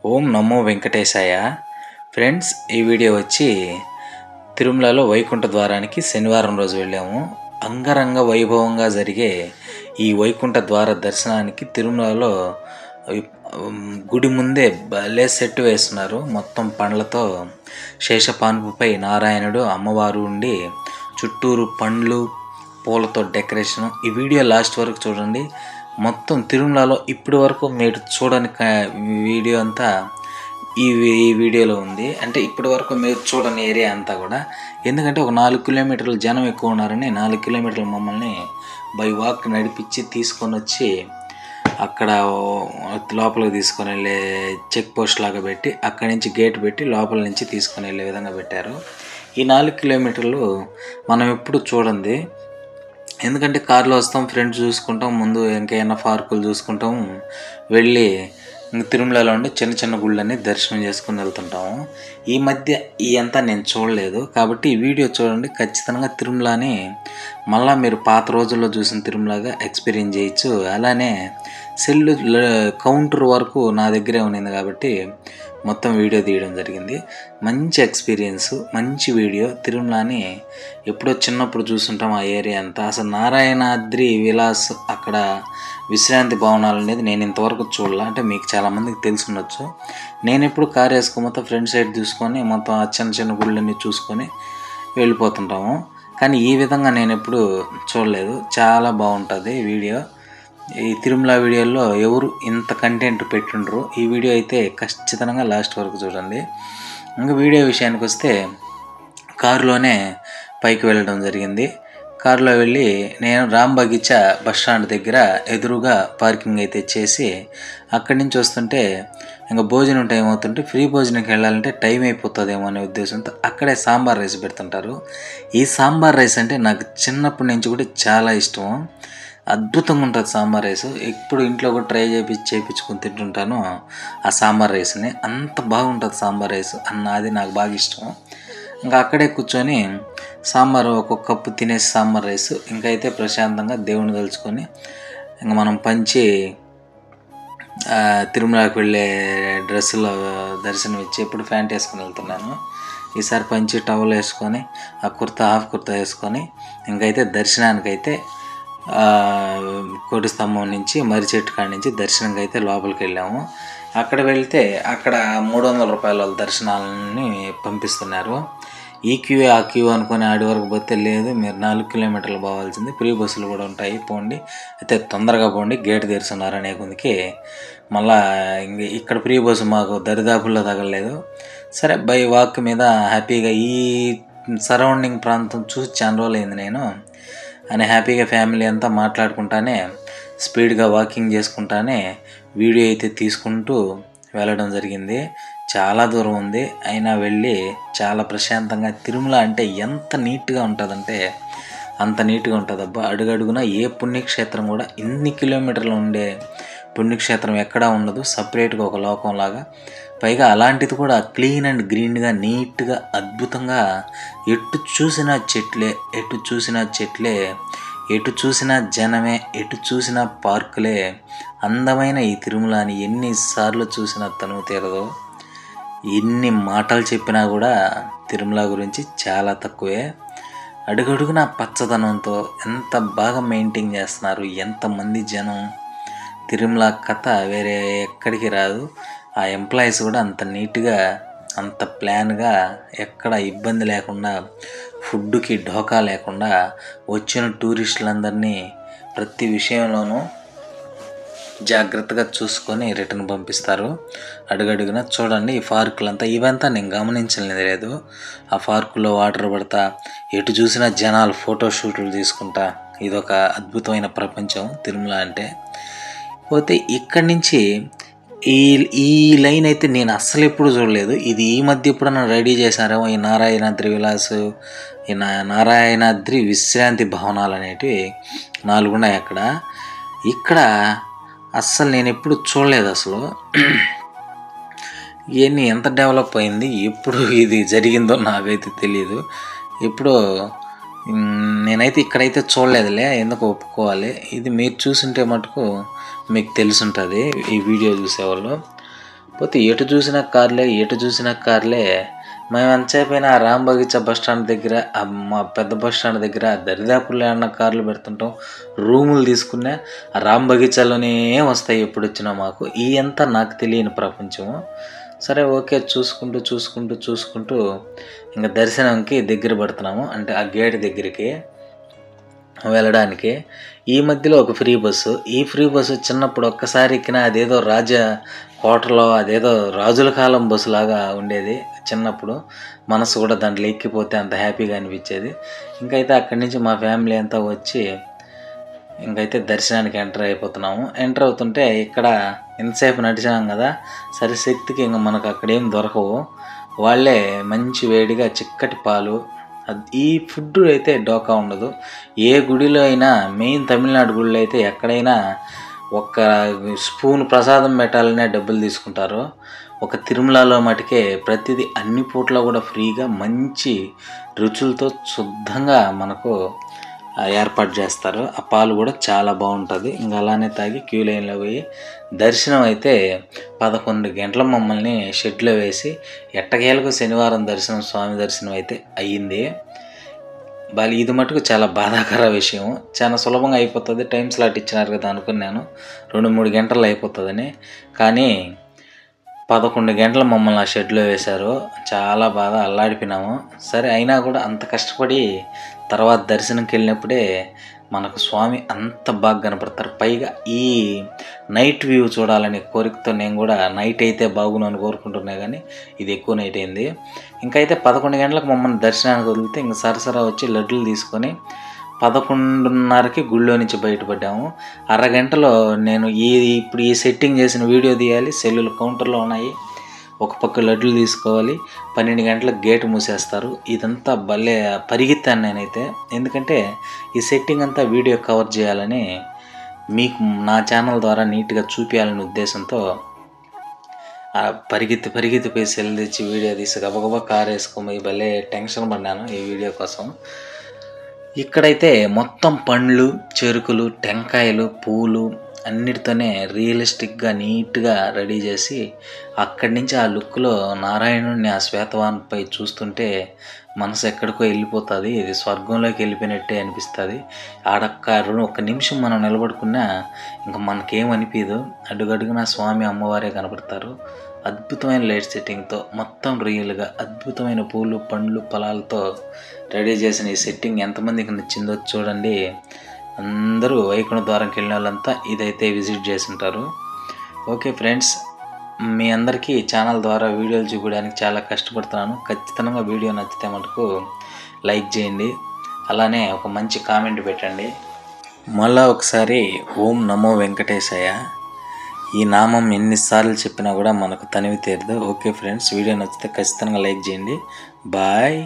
ఓం నమో వెంకటేశాయ. Friends, ఈ video వచ్చి తిరుమలలో వైకుంఠ ద్వారానికి శనివారం రోజు వెళ్ళాము. అంగరంగ వైభవంగా జరిగే ఈ వైకుంఠ ద్వార దర్శనానికి తిరుమలలో గుడి ముందే భలే సెట్ వేస్తున్నారు. మొత్తం పండ్లతో శేషపాన్పుపై నారాయణుడు, అమ్మవారు ఉండి చుట్టూరు పండ్లు పూలతో డెకరేషన్. ఈ వీడియో లాస్ట్ వరకు చూడండి. మొత్తం తిరుమలలో ఇప్పటి వరకు మీరు చూడని వీడియో అంతా ఈ వీడియోలో ఉంది. అంటే ఇప్పటి వరకు మీరు చూడని ఏరియా అంతా కూడా. ఎందుకంటే ఒక 4 కిలోమీటర్లు జనం ఎక్కువ ఉన్నారని 4 కిలోమీటర్లు మమ్మల్ని బై వాక్ నడిపించి తీసుకొని వచ్చి అక్కడ లోపలికి తీసుకొని వెళ్ళే చెక్ పోస్ట్ లాగా పెట్టి అక్కడి నుంచి గేట్ పెట్టి లోపల నుంచి తీసుకొని వెళ్ళే విధంగా పెట్టారు. ఈ 4 కిలోమీటర్లు మనం ఎప్పుడు చూడండి. ఎందుకంటే కార్లో వస్తాం, ఫ్రెండ్స్ చూసుకుంటాం, ముందు ఇంకేమైనా పార్కులు చూసుకుంటాం, వెళ్ళి తిరుమలలో ఉండి చిన్న చిన్న గుళ్ళని దర్శనం చేసుకుని వెళ్తుంటాము. ఈ మధ్య ఈ అంతా నేను చూడలేదు కాబట్టి ఈ వీడియో చూడండి. ఖచ్చితంగా తిరుమలని మళ్ళీ మీరు పాత రోజుల్లో చూసిన తిరుమలగా ఎక్స్పీరియన్స్ చేయొచ్చు. అలానే సెల్ కౌంటర్ వరకు నా దగ్గరే ఉన్నింది కాబట్టి మొత్తం వీడియో తీయడం జరిగింది. మంచి ఎక్స్పీరియన్స్, మంచి వీడియో. తిరుమలని ఎప్పుడో చిన్నప్పుడు చూస్తుంటాం ఆ ఏరియా అంతా. అసలు నారాయణాద్రి విలాస్ అక్కడ విశ్రాంతి భవనాలు అనేది నేను ఇంతవరకు చూడాల. అంటే మీకు చాలామందికి తెలిసి ఉండొచ్చు. నేను ఎప్పుడు కార్ వేసుకొని మొత్తం ఫ్రంట్ సైడ్ చూసుకొని మొత్తం ఆ చిన్న చిన్న గుళ్ళన్నీ చూసుకొని వెళ్ళిపోతుంటాము. కానీ ఈ విధంగా నేను ఎప్పుడు చూడలేదు. చాలా బాగుంటుంది వీడియో. ఈ తిరుమల వీడియోలో ఎవరు ఇంత కంటెంట్ పెట్టుండ్రు. ఈ వీడియో అయితే ఖచ్చితంగా లాస్ట్ వరకు చూడండి. ఇంకా వీడియో విషయానికి వస్తే కారులోనే పైకి వెళ్ళడం జరిగింది. కారులో వెళ్ళి నేను రాంబగీచా బస్ స్టాండ్ దగ్గర ఎదురుగా పార్కింగ్ అయితే చేసి అక్కడి నుంచి వస్తుంటే ఇంకా భోజనం టైం అవుతుంటే ఫ్రీ భోజనంకి వెళ్ళాలంటే టైం అయిపోతుందేమో అనే ఉద్దేశంతో అక్కడే సాంబార్ రైస్ పెడుతుంటారు. ఈ సాంబార్ రైస్ అంటే నాకు చిన్నప్పటి నుంచి కూడా చాలా ఇష్టం. అద్భుతంగా ఉంటుంది సాంబార్ రైస్. ఎప్పుడు ఇంట్లో కూడా ట్రై చేయించుకొని తింటుంటాను ఆ సాంబార్ రైస్ని. అంత బాగుంటుంది సాంబార్ రైస్ అది నాకు బాగా ఇష్టం. ఇంకా అక్కడే కూర్చొని సాంబార్ ఒక్కొక్క కప్పు తినేసి సాంబార్ రైస్ ఇంకా అయితే ప్రశాంతంగా దేవుని తలుచుకొని ఇంకా మనం పంచి తిరుమలకి వెళ్ళే డ్రెస్సులో దర్శనం ఇచ్చి ఎప్పుడు ప్యాంట్ వేసుకొని వెళ్తున్నాను. ఈసారి పంచి టవల్ వేసుకొని ఆ కుర్తా హాఫ్ కుర్తా వేసుకొని ఇంకైతే దర్శనానికైతే కోటి స్తంభం నుంచి మర్రి చెట్టు కాడి నుంచి దర్శనంకి అయితే లోపలికి వెళ్ళాము. అక్కడ వెళ్తే అక్కడ 300 రూపాయల దర్శనాలని పంపిస్తున్నారు. ఈ క్యూ ఆ క్యూ అనుకుని ఆడి వరకు పోతే లేదు, మీరు 4 కిలోమీటర్లు పోవాల్సింది, ఫ్రీ బస్సులు కూడా ఉంటాయి, పోండి, అయితే తొందరగా పోండి, గేట్ తెరుస్తున్నారు అనే కొందికి మళ్ళా ఇక్కడ ఫ్రీ బస్సు మాకు దరిదాపుల్లో తగలలేదు. సరే బై వాక్ మీద హ్యాపీగా ఈ సరౌండింగ్ ప్రాంతం చూసి చాలా రోజులు అయింది నేను అని హ్యాపీగా ఫ్యామిలీ అంతా మాట్లాడుకుంటానే స్పీడ్గా వాకింగ్ చేసుకుంటానే వీడియో అయితే తీసుకుంటూ వెళ్ళడం జరిగింది. చాలా దూరం ఉంది, అయినా వెళ్ళి చాలా ప్రశాంతంగా తిరుమల అంటే ఎంత నీట్గా ఉంటుందంటే అంత నీట్గా ఉంటుంది. అబ్బా, అడుగడుగున ఏ పుణ్యక్షేత్రం కూడా ఇన్ని కిలోమీటర్లు ఉండే పుణ్యక్షేత్రం ఎక్కడా ఉండదు, సపరేట్గా ఒక లోకంలాగా. పైగా అలాంటిది కూడా క్లీన్ అండ్ గ్రీన్గా నీట్గా అద్భుతంగా ఎటు చూసినా చెట్లే, ఎటు చూసినా చెట్లే, ఎటు చూసినా జనమే, ఎటు చూసినా పార్కులే. అందమైన ఈ తిరుమలని ఎన్నిసార్లు చూసినా తనువు తీరదు. ఎన్ని మాటలు చెప్పినా కూడా తిరుమల గురించి చాలా తక్కువే. అడుగడుగున పచ్చదనంతో ఎంత బాగా మెయింటైన్ చేస్తున్నారు, ఎంతమంది జనం. తిరుమల కథ వేరే ఎక్కడికి రాదు. ఆ ఎంప్లాయీస్ కూడా అంత నీట్గా అంత ప్లాన్గా ఎక్కడ ఇబ్బంది లేకుండా ఫుడ్కి ఢోకా లేకుండా వచ్చిన టూరిస్టులందరినీ ప్రతి విషయంలోనూ జాగ్రత్తగా చూసుకొని రిటర్న్ పంపిస్తారు. అడుగడుగున చూడండి ఈ పార్కులంతా. ఇవంతా నేను గమనించలేదు. ఆ పార్కులో వాటర్ పడతా, ఎటు చూసినా జనాలు ఫోటో షూట్లు తీసుకుంటా, ఇదొక అద్భుతమైన ప్రపంచం తిరుమల అంటే. పోతే ఇక్కడి నుంచి ఈ లైన్ అయితే నేను అస్సలు ఎప్పుడు చూడలేదు. ఇది ఈ మధ్య ఎప్పుడన్నా రెడీ చేశారేమో. ఈ నారాయణాద్రి విలాస్, ఈ నారాయణాద్రి విశ్రాంతి భవనాలు అనేటివి 4 ఉన్నాయి అక్కడ. ఇక్కడ అస్సలు నేను ఎప్పుడు చూడలేదు. అసలు ఇవన్నీ ఎంత డెవలప్ అయింది, ఎప్పుడు ఇది జరిగిందో నాకైతే తెలియదు. ఎప్పుడో నేనైతే ఇక్కడైతే చూడలేదులే, ఎందుకు ఒప్పుకోవాలి. ఇది మీరు చూసుంటే మటుకు మీకు తెలుసుంటుంది ఈ వీడియో చూసేవాళ్ళు. పోతే ఎటు చూసినా కార్లే, ఎటు చూసినా కార్లే. మేము ఎంతసేపైనా ఆ రామ్ బగీచా బస్ స్టాండ్ దగ్గర, మా పెద్ద బస్ స్టాండ్ దగ్గర దరిదాపుల్లో ఏమన్నా కార్లు పెడుతుంటాం. రూములు తీసుకున్నా ఆ రామ్ బగీచాలోనే వస్తాయి ఎప్పుడొచ్చినా మాకు. ఈ అంతా నాకు తెలియని ప్రపంచము. సరే ఓకే, చూసుకుంటూ ఇంకా దర్శనంకి దగ్గర పడుతున్నాము. అంటే ఆ గేట్ దగ్గరికి వెళ్ళడానికి. ఈ మధ్యలో ఒక ఫ్రీ బస్సు. ఈ ఫ్రీ బస్సు చిన్నప్పుడు ఒక్కసారి ఎక్కినా అదేదో కోటలో అదేదో రాజుల కాలం బస్సు లాగా ఉండేది చిన్నప్పుడు. మనసు కూడా దాంట్లో ఎక్కిపోతే అంత హ్యాపీగా అనిపించేది. ఇంకైతే అక్కడి నుంచి మా ఫ్యామిలీ అంతా వచ్చి ఇంకైతే దర్శనానికి ఎంటర్ అయిపోతున్నాము. ఎంటర్ అవుతుంటే ఇక్కడ ఎంతసేపు నడిచినాం కదా, సరే శక్తికి ఇంక మనకు అక్కడేం దొరకవు. వాళ్ళే మంచి వేడిగా చిక్కటి పాలు, ఈ ఫుడ్ అయితే డోకా ఉండదు. ఏ గుడిలో అయినా, మెయిన్ తమిళనాడు గుడిలో అయితే ఎక్కడైనా ఒక్క స్పూన్ ప్రసాదం పెట్టాలనే డబ్బులు తీసుకుంటారు. ఒక తిరుమలలో మటుకే ప్రతిదీ అన్ని పూట్ల కూడా ఫ్రీగా మంచి రుచులతో శుద్ధంగా మనకు ఏర్పాటు చేస్తారు. ఆ పాలు కూడా చాలా బాగుంటుంది. ఇంకా అలానే తాగి క్యూ లైన్లో పోయి దర్శనం అయితే 11 గంటల మమ్మల్ని షెడ్లో వేసి ఎట్టకేలకు శనివారం దర్శనం, స్వామి దర్శనం అయితే అయ్యింది. ఇది మటుకు చాలా బాధాకర విషయం. చాలా సులభంగా అయిపోతుంది, టైం స్లాట్ ఇచ్చినారు కదా అనుకున్నాను 2-3 గంటల్లో అయిపోతుందని. కానీ 11 గంటలు మమ్మల్ని ఆ షెడ్లో వేశారు. చాలా బాగా అల్లాడిపోయినాము. సరే అయినా కూడా అంత కష్టపడి తర్వాత దర్శనంకి వెళ్ళినప్పుడే మనకు స్వామి అంత బాగా కనపడతారు. పైగా ఈ నైట్ వ్యూ చూడాలనే కోరికతో నేను కూడా నైట్ అయితే బాగును అని కోరుకుంటున్నా, కానీ ఇది ఎక్కువ నైట్ అయింది. ఇంకైతే 11 గంటలకు మమ్మల్ని దర్శనానికి వదిలితే ఇంక సరసరా వచ్చి లడ్డులు తీసుకొని 11:30కి గుళ్ళో నుంచి బయటపడ్డాము. అరగంటలో నేను ఇప్పుడు ఈ సెట్టింగ్ చేసిన వీడియో తీయాలి, సెల్లులు కౌంటర్లో ఉన్నాయి, ఒక పక్క లడ్డులు తీసుకోవాలి, 12 గంటలకు గేటు మూసేస్తారు. ఇదంతా భలే పరిగెత్తాను నేనైతే. ఎందుకంటే ఈ సెట్టింగ్ అంతా వీడియో కవర్ చేయాలని, మీకు నా ఛానల్ ద్వారా నీట్గా చూపించాలనే ఉద్దేశంతో పరిగెత్తిపోయి సెల్ తెచ్చి వీడియో తీసి గబగబా కారు వేసుకోమని భలే టెన్షన్ పడ్డాను ఈ వీడియో కోసం. ఇక్కడైతే మొత్తం పండ్లు, చెరుకులు, టెంకాయలు, పూలు అన్నిటితోనే రియలిస్టిక్గా నీట్గా రెడీ చేసి అక్కడి నుంచి ఆ లుక్లో నారాయణుడిని ఆ శ్వేతవాన్పై చూస్తుంటే మనసు ఎక్కడికో వెళ్ళిపోతుంది. ఇది స్వర్గంలోకి వెళ్ళిపోయినట్టే అనిపిస్తుంది. ఒక్క నిమిషం మనం నిలబడుకున్నా ఇంకా మనకేమనిపించదు. అడుగడుగునా స్వామి అమ్మవారే కనపడతారు. అద్భుతమైన లైట్ సెట్టింగ్తో మొత్తం రియల్గా అద్భుతమైన పూలు, పండ్లు, ఫలాలతో రెడీ చేసిన ఈ సెట్టింగ్ ఎంతమందికి నచ్చిందో చూడండి. అందరూ వైకుంఠ ద్వారంకి వెళ్ళిన వాళ్ళంతా ఇదైతే విజిట్ చేసి ఉంటారు. ఓకే ఫ్రెండ్స్, మీ అందరికీ ఛానల్ ద్వారా వీడియోలు చూపించడానికి చాలా కష్టపడుతున్నాను. ఖచ్చితంగా వీడియో నచ్చితే మటుకు లైక్ చేయండి, అలానే ఒక మంచి కామెంట్ పెట్టండి. మళ్ళా ఒకసారి ఓం నమో వెంకటేశాయ, ఈ నామం ఎన్నిసార్లు చెప్పినా కూడా మనకు తనివి తీరదు. ఓకే ఫ్రెండ్స్, వీడియో నచ్చితే ఖచ్చితంగా లైక్ చేయండి. బాయ్.